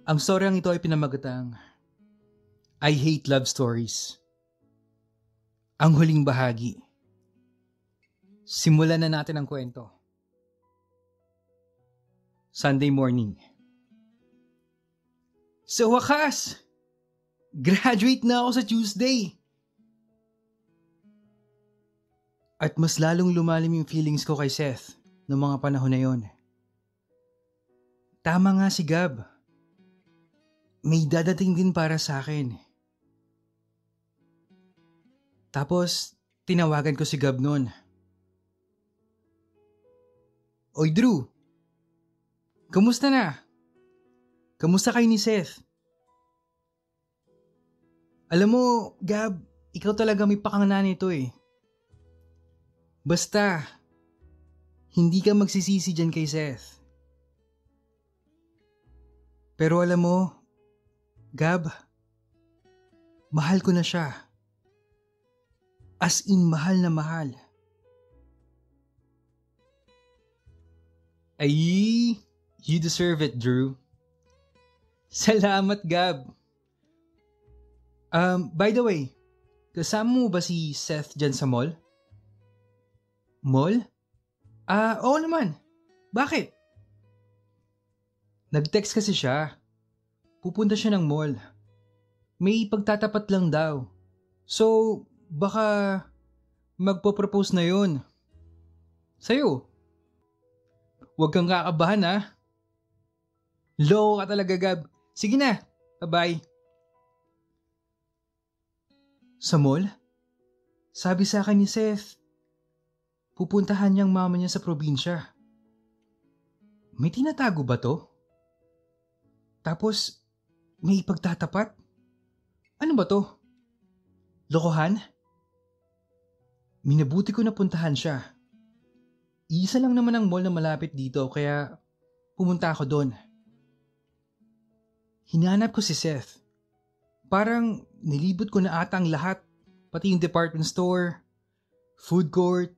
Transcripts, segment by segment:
Ang storyang ito ay pinamagatang I Hate Love Stories. Ang huling bahagi. Simulan na natin ang kwento. Sunday morning. Sa wakas! Graduate na ako sa Tuesday! At mas lalong lumalim yung feelings ko kay Seth noong mga panahon na yon. Tama nga si Gab. May dadating din para sa akin. Tapos, tinawagan ko si Gab noon. Oy Drew, kamusta na? Kamusta kayo ni Seth? Alam mo, Gab, ikaw talaga may pakangana nito eh. Basta, hindi ka magsisisi dyan kay Seth. Pero alam mo, Gab, mahal ko na siya. As in mahal na mahal. Ay, you deserve it, Drew. Salamat, Gab. By the way, kasama mo ba si Seth dyan sa mall? Mall? Oo naman. Bakit? Nag-text kasi siya. Pupunta siya ng mall. May pagtatapat lang daw. So, baka magpo-propose na yun. Sa'yo. Huwag kang kakabahan ha. Loko ka talaga, Gab. Sige na. Bye-bye. Sa mall? Sabi sa akin ni Seth, pupuntahan niyang mama niya sa probinsya. May tinatago ba to? Tapos, may ipagtatapat? Ano ba to? Lokohan? Minabuti ko na puntahan siya. Isa lang naman ang mall na malapit dito kaya pumunta ako doon. Hinanap ko si Seth. Parang nilibot ko na ata ang lahat, pati yung department store, food court.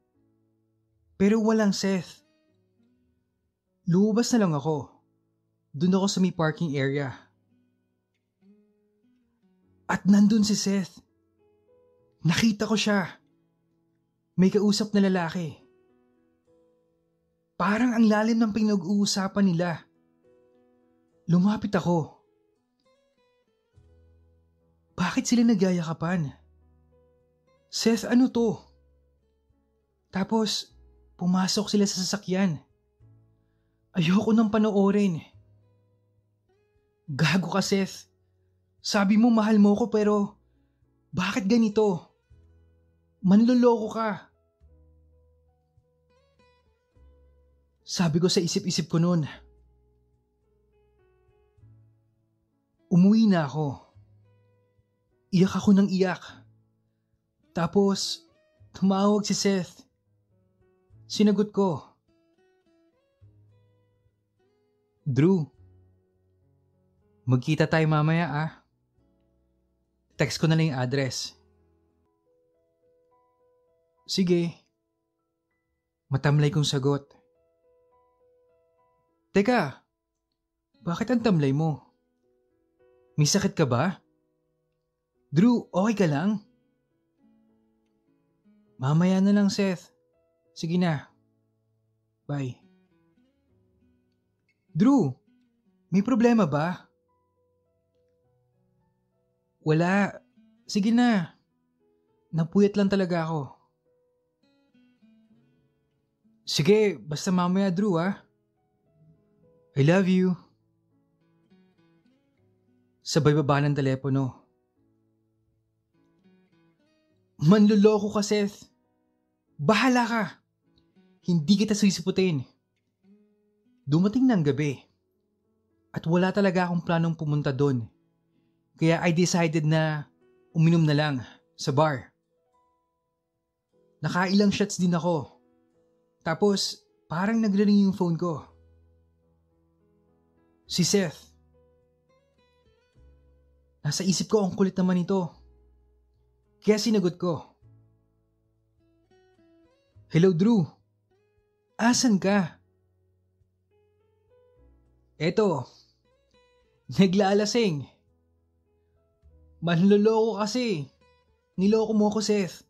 Pero walang Seth. Lumabas na lang ako. Doon ako sa may parking area. At nandun si Seth. Nakita ko siya. May kausap na lalaki. Parang ang lalim ng pinag-uusapan nila. Lumapit ako. Bakit sila nagyayakapan? Seth, ano to? Tapos, pumasok sila sa sasakyan. Ayoko nang panoorin. Gago ka, Seth. Sabi mo mahal mo ko pero bakit ganito? Manloloko ka. Sabi ko sa isip-isip ko noon. Umuwi na ako. Iyak ako ng iyak. Tapos, tumawag si Seth. Sinagot ko. Drew, magkita tayo mamaya ah. Text ko na lang yung address. Sige. Matamlay kong sagot. Teka, bakit ang tamlay mo? May sakit ka ba? Drew, okay ka lang? Mamaya na lang, Seth. Sige na. Bye. Drew, may problema ba? Wala. Sige na. Napuyat lang talaga ako. Sige, basta mamaya, Drew ah. I love you. Sabay baba ng telepono. Manloloko ka, Seth. Bahala ka. Hindi kita sisiputin. Dumating ng gabi. At wala talaga akong planong pumunta doon. Kaya I decided na uminom na lang sa bar. Nakailang shots din ako. Tapos parang nagre-ring yung phone ko. Si Seth. Nasa isip ko ang kulit naman ito. Kaya sinagot ko. Hello Drew. Asan ka? Eto. Naglalasing. Manloloko kasi. Niloko mo ako, Seth.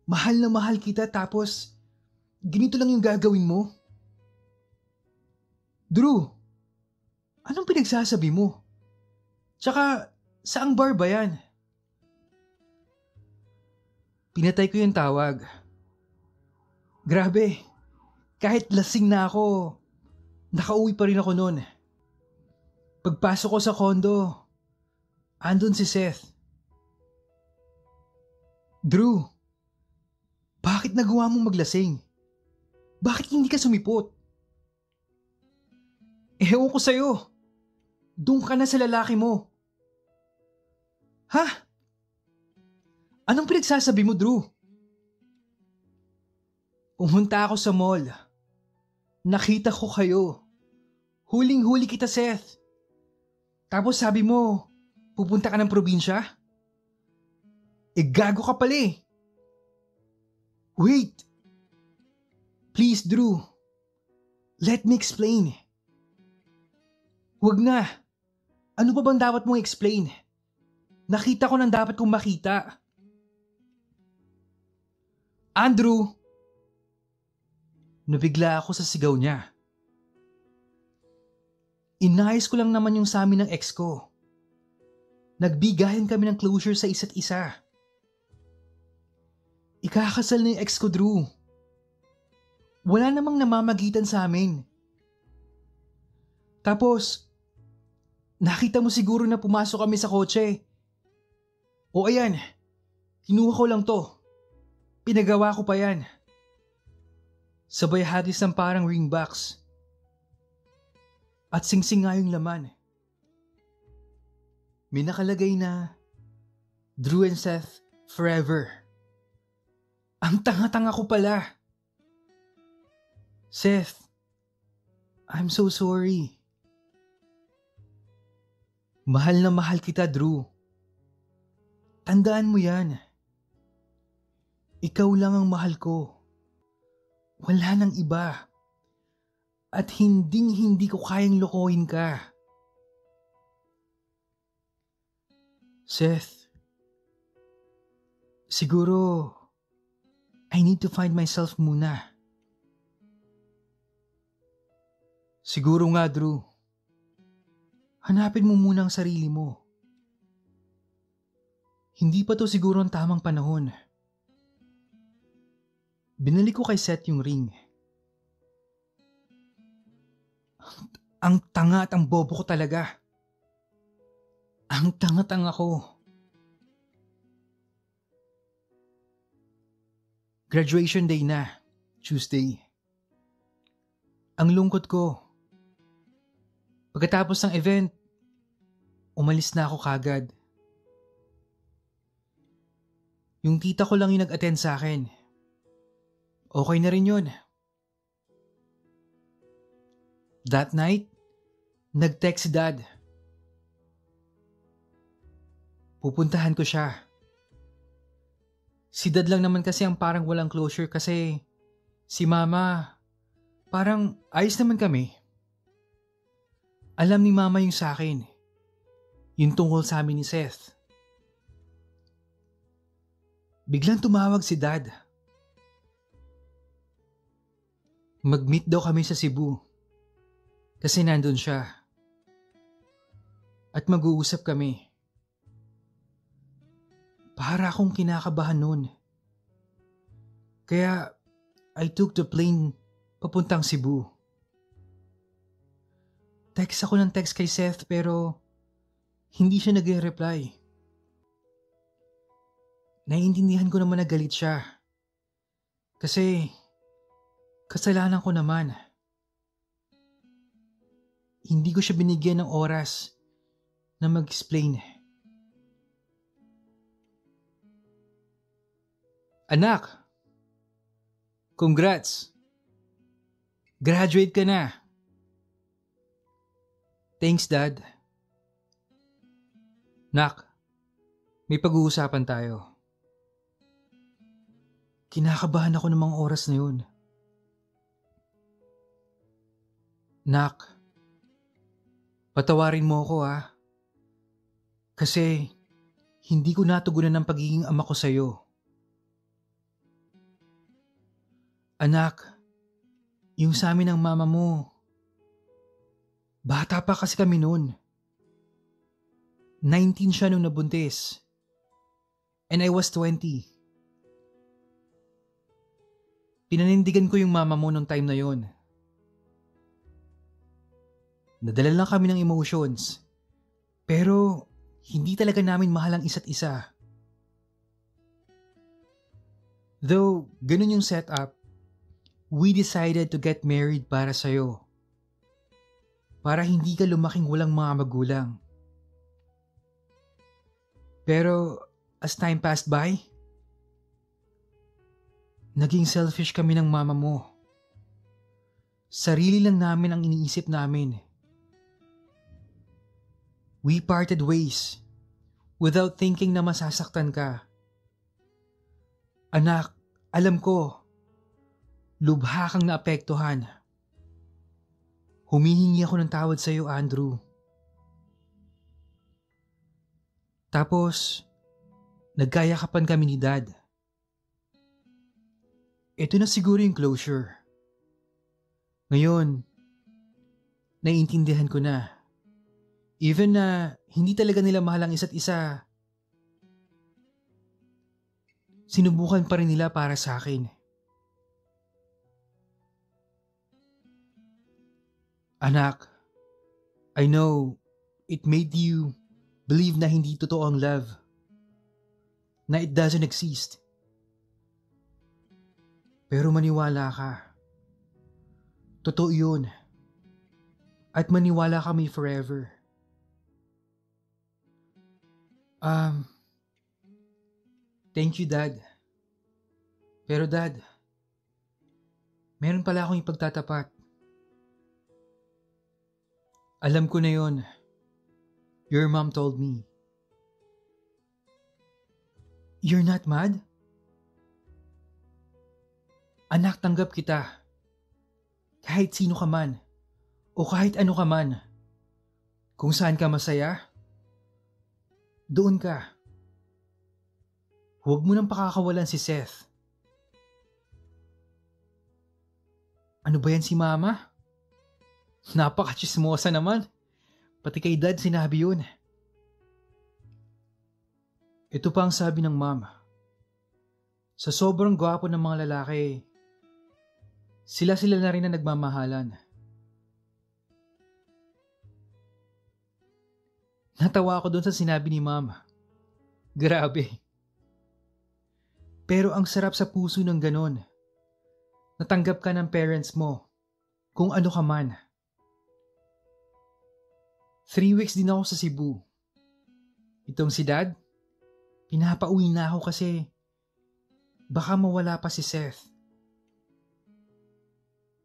Mahal na mahal kita tapos ganito lang yung gagawin mo? Drew, anong pinagsasabi mo? Tsaka, saang bar ba yan? Pinatay ko yung tawag. Grabe, kahit lasing na ako, nakauwi pa rin ako noon. Pagpasok ko sa kondo, andun si Seth. Drew, bakit nagawa mong maglasing? Bakit hindi ka sumipot? Ewan ko sa'yo. Doon ka na sa lalaki mo. Ha? Anong pinagsasabi mo, Drew? Pumunta ako sa mall. Nakita ko kayo. Huling-huli kita, Seth. Tapos sabi mo, pupunta ka ng probinsya? Gago ka pala eh. Wait. Please, Drew. Let me explain. Wag na. Ano pa bang dapat mong explain? Nakita ko nang dapat kong makita. Andrew! Nabigla ako sa sigaw niya. Inayos ko lang naman yung sa amin ng ex ko. Nagbigayan kami ng closure sa isa't isa. Ikakasal na yung ex ko, Drew. Wala namang namamagitan sa amin. Tapos, nakita mo siguro na pumasok kami sa kotse. O ayan, kinuha ko lang to. Pinagawa ko pa yan. Sabay hadis ng parang ring box. At singsing nga yung laman. May nakalagay na Drew and Seth forever. Ang tanga-tanga ko pala. Seth, I'm so sorry. Mahal na mahal kita, Drew. Tandaan mo yan. Ikaw lang ang mahal ko. Wala nang iba. At hindi ko kayang lokohin ka. Seth, siguro I need to find myself muna. Siguro nga, Drew. Hanapin mo muna ang sarili mo. Hindi pa to siguro ang tamang panahon. Binalik ko kay Seth yung ring. Ang tanga at ang bobo ko talaga. Ang tanga-tanga ko. Graduation day na, Tuesday. Ang lungkot ko. Pagkatapos ng event, umalis na ako kagad. Yung tita ko lang yung nag-attend sa akin. Okay na rin yun. That night, nag-text si Dad. Pupuntahan ko siya. Si Dad lang naman kasi ang parang walang closure kasi si Mama, parang ayos naman kami. Alam ni Mama yung sa akin. Yung tungkol sa amin ni Seth. Biglang tumawag si Dad. Mag-meet daw kami sa Cebu. Kasi nandun siya. At mag-uusap kami. Para akong kinakabahan nun. Kaya I took the plane papuntang Cebu. Text ako ng text kay Seth pero hindi siya nag-reply. Naiintindihan ko naman na galit siya. Kasi kasalanan ko naman. Hindi ko siya binigyan ng oras na mag-explain. Anak, congrats. Graduate ka na. Thanks, Dad. Nak, may pag-uusapan tayo. Kinakabahan ako ng mga oras na yun. Nak, Patawarin mo ako kasi hindi ko natugunan ang pagiging ama ko sa'yo. Anak, yung sa amin ng mama mo, bata pa kasi kami noon. 19 siya nung nabuntis. And I was 20. Pinanindigan ko yung mama mo nung time na yon. Nadala lang kami ng emotions. Pero hindi talaga namin mahal ang isa't isa. Though ganun yung setup, we decided to get married para sa'yo. Para hindi ka lumaking walang mga magulang. Pero as time passed by, naging selfish kami ng mama mo. Sarili lang namin ang iniisip namin. We parted ways without thinking na masasaktan ka. Anak, alam ko, lubha kang naapektuhan. Humihingi ako ng tawad sa iyo, Andrew. Tapos, nagkayakapan kami ni Dad. Ito na siguro yung closure. Ngayon, naiintindihan ko na. Even na hindi talaga nila mahal ang isa't isa, sinubukan pa rin nila para sa akin. Anak, I know it made you believe na hindi totoo ang love. Na it doesn't exist. Pero maniwala ka. Totoo yun. At maniwala kami forever. Thank you, Dad. Pero Dad, meron pala akong ipagtatapat. Alam ko na yon. Your mom told me. You're not mad? Anak, tanggap kita. Kahit sino ka man, o kahit ano ka man. Kung saan ka masaya, doon ka. Huwag mo nang pakakawalan si Seth. Ano ba yan si Mama? Napaka-chismosa naman. Pati kay Dad sinabi yun. Ito pa ang sabi ng Mom. Sa sobrang gwapo ng mga lalaki, sila-sila na rin na nagmamahalan. Natawa ako doon sa sinabi ni Mom. Grabe. Pero ang sarap sa puso ng ganon. Natanggap ka ng parents mo, kung ano ka man. 3 weeks din ako sa Cebu. Itong si Dad, pinapauwi na ako kasi baka mawala pa si Seth.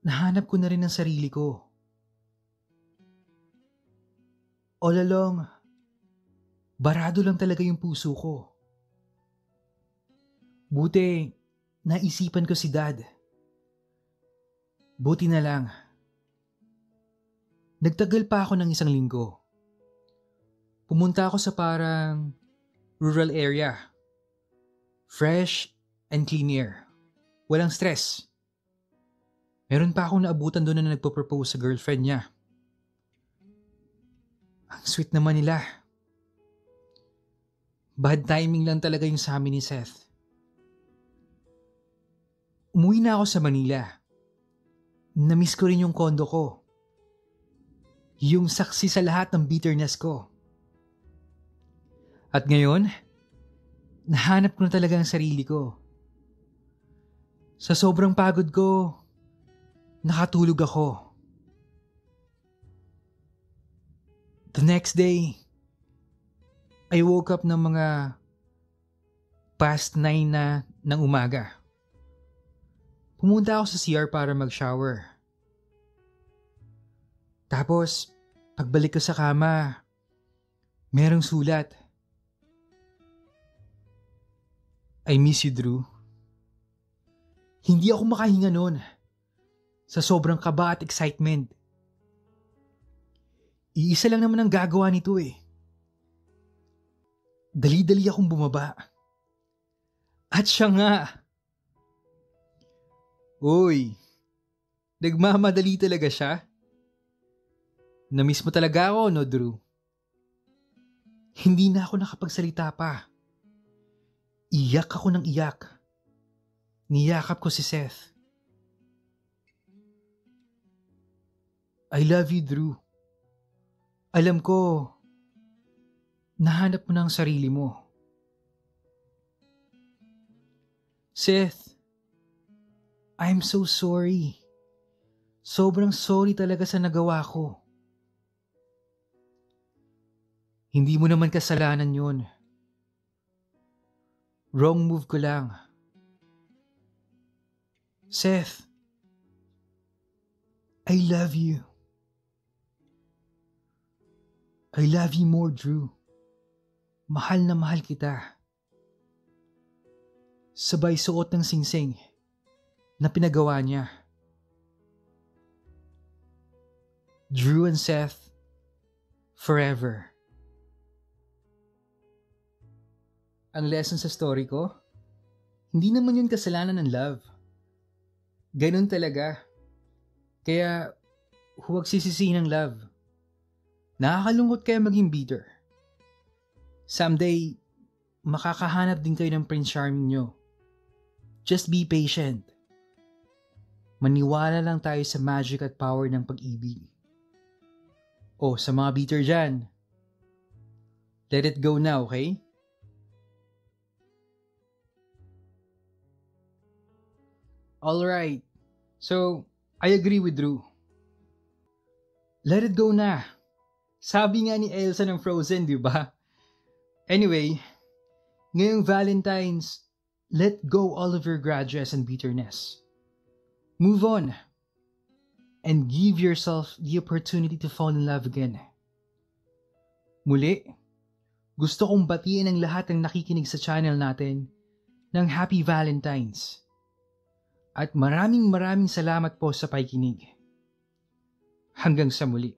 Nahanap ko na rin ang sarili ko. All along, barado lang talaga yung puso ko. Buti, naisipan ko si Dad. Buti na lang. Nagtagal pa ako ng 1 linggo. Pumunta ako sa parang rural area. Fresh and clean air. Walang stress. Meron pa akong naabutan doon na nagpo-propose sa girlfriend niya. Ang sweet naman nila. Bad timing lang talaga yung sa amin ni Seth. Umuwi na ako sa Manila. Namiss ko rin yung kondo ko. Yung saksi sa lahat ng bitterness ko. At ngayon, nahanap ko na talaga ang sarili ko. Sa sobrang pagod ko, nakatulog ako. The next day, I woke up ng mga past 9 na ng umaga. Pumunta ako sa CR para mag-shower. Tapos, pagbalik ko sa kama, merong sulat. I miss you, Drew. Hindi ako makahinga noon. Sa sobrang kaba at excitement. Iisa lang naman ang gagawa nito eh. Dali-dali akong bumaba. At siya nga. Uy, nagmamadali talaga siya. Namiss mo talaga ako, no, Drew? Hindi na ako nakapagsalita pa. Iyak ako ng iyak. Niyakap ko si Seth. I love you, Drew. Alam ko, nahanap mo na ang sarili mo. Seth, I'm so sorry. Sobrang sorry talaga sa nagawa ko. Hindi mo naman kasalanan yun. Wrong move ko lang. Seth, I love you. I love you more, Drew. Mahal na mahal kita. Sabay suot ng singsing na pinagawa niya. Drew and Seth, forever. Ang lesson sa story ko, hindi naman yun kasalanan ng love. Ganun talaga. Kaya huwag sisisihin ng love. Nakakalungkot kaya maging bitter. Someday, makakahanap din kayo ng Prince Charming nyo. Just be patient. Maniwala lang tayo sa magic at power ng pag-ibig. O, sa mga bitter dyan, let it go now, okay? Alright. So, I agree with Drew. Let it go na. Sabi nga ni Elsa ng Frozen, di ba? Anyway, ngayong Valentine's, let go all of your grudges and bitterness. Move on. And give yourself the opportunity to fall in love again. Muli, gusto kong batiin ang lahat ng nakikinig sa channel natin ng Happy Valentine's. At maraming salamat po sa pakikinig. Hanggang sa muli.